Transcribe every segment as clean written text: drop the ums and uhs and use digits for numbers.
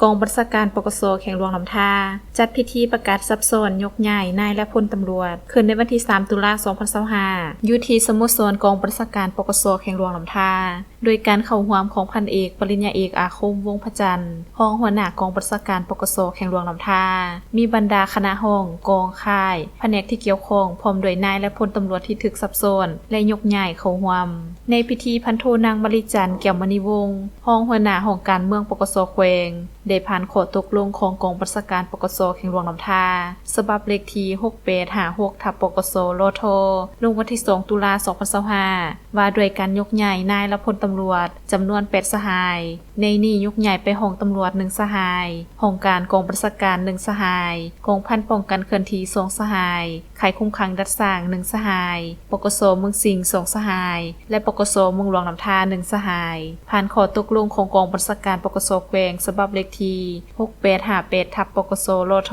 กองบัญชาการปกส.แข่งหลวงลำทาจัดพิธีประกาศทรัพย์สินยกย้ายนายและพลตำรวจขึ้นในวันที่3ตุลาคม2025อยู่ที่สโมสรกองบัญชาการปกส.แข่งหลวงลำทาโดยการเข้าร่วมของพันเอกปริญญาเอกอาคมวงศ์พระจันทร์รองหัวหน้ากองบัญชาการปกส.แข่งหลวงลำทามีบรรดาคณะห้องกองค่ายแผนกที่เกี่ยวข้องพร้อมด้วยนายและพลตำรวจที่ถูกทรัพย์สินและยกย้ายเข้าร่วมในพิธีพันโทนางมริจันทร์แก้วมณีวงศ์รองหัวหน้าห้องการเมืองปกส.แขวงได้ผ่านข้อตกลงของกองบัญชาการปกส.แข่งหลวงลำทาฉบับเลขที่6856/ปกส.โลโทลงวันที่2ตุลาคม2025ว่าด้วยการยกย้ายนายและพลตำรวจจำนวน8สหายในนี้ยกย้ายไปห้องตำรวจ1สหายห้องการกองบัญชาการ1สหายกองพันป้องกันเคลื่อนที่2สหายข่ายคุมขังดัดสร้าง1สหายปกส.เมืองสิงห์2สหายและปกส.เมืองหลวงลำทา1สหายผ่านข้อตกลงของกองบัญชาการปกส.แขวงฉบับเลขที่6858/ปกส.โลโท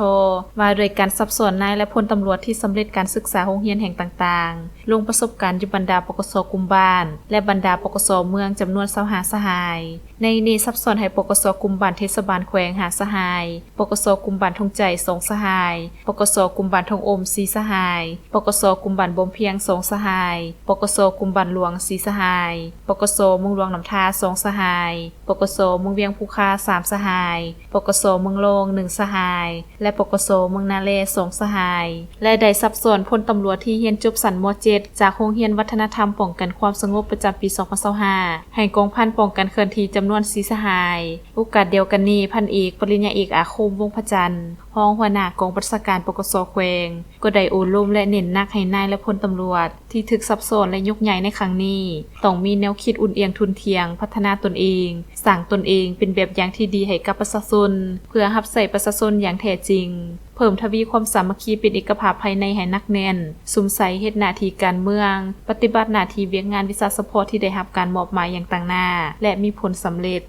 ว่าด้วยการสับสนนายและพลตำรวจที่สำเร็จการศึกษาโรงเรียนแห่งต่างๆลงประสบการณ์อยู่บรรดาปกส.กุมบ้านและบรรดาปกส.เมืองจำนวน25สหายในนี้สับสนให้ปกส.กุมบ้านเทศบาลแขวง5สหายปกส.กุมบ้านทงใจ2สหายปกส.กุมบ้านทงอม4สหายปกส.กุมบ้านบ่มเพียง2สหายปกส.กุมบ้านหลวง4สหายปกส.เมืองหลวงลำทา2สหายปกส.เมืองเวียงภูคา3สหายปกส.เมืองโลง1สหายและปกส.เมืองนาเล2สหายและได้สับสนพลตำรวจที่เรียนจบสันม.7 จากโรงเรียนวัฒนธรรมป้องกันความสงบประจำปี2025ให้กองพันป้องกันเคลื่อนที่จำนวน4สหายโอกาสเดียวกันนี้พันเอกปริญญาเอกอาคมวงศ์พระจันทร์รองหัวหน้ากองบัญชาการปกส.แขวงก็ได้อบรมและเน้นหนักให้นายและพลตำรวจที่ถูกสับสนและยกย้ายในครั้งนี้ต้องมีแนวคิดอุ่นเอียงทุนเทียงพัฒนาตนเองสร้างตนเองเป็นแบบอย่างที่ดีให้กับประชาชนเพื่อรับใช้ประชาชนอย่างแท้จริงเพิ่มทวีความสามัคคีเป็นเอกภาพภายในให้หนักแน่นสุมใสเฮ็ดหน้าที่การเมืองปฏิบัติหน้าที่เวียกงานวิชาเฉพาะที่ได้รับการมอบหมายอย่างต่างหน้าและมีผลสำเร็จ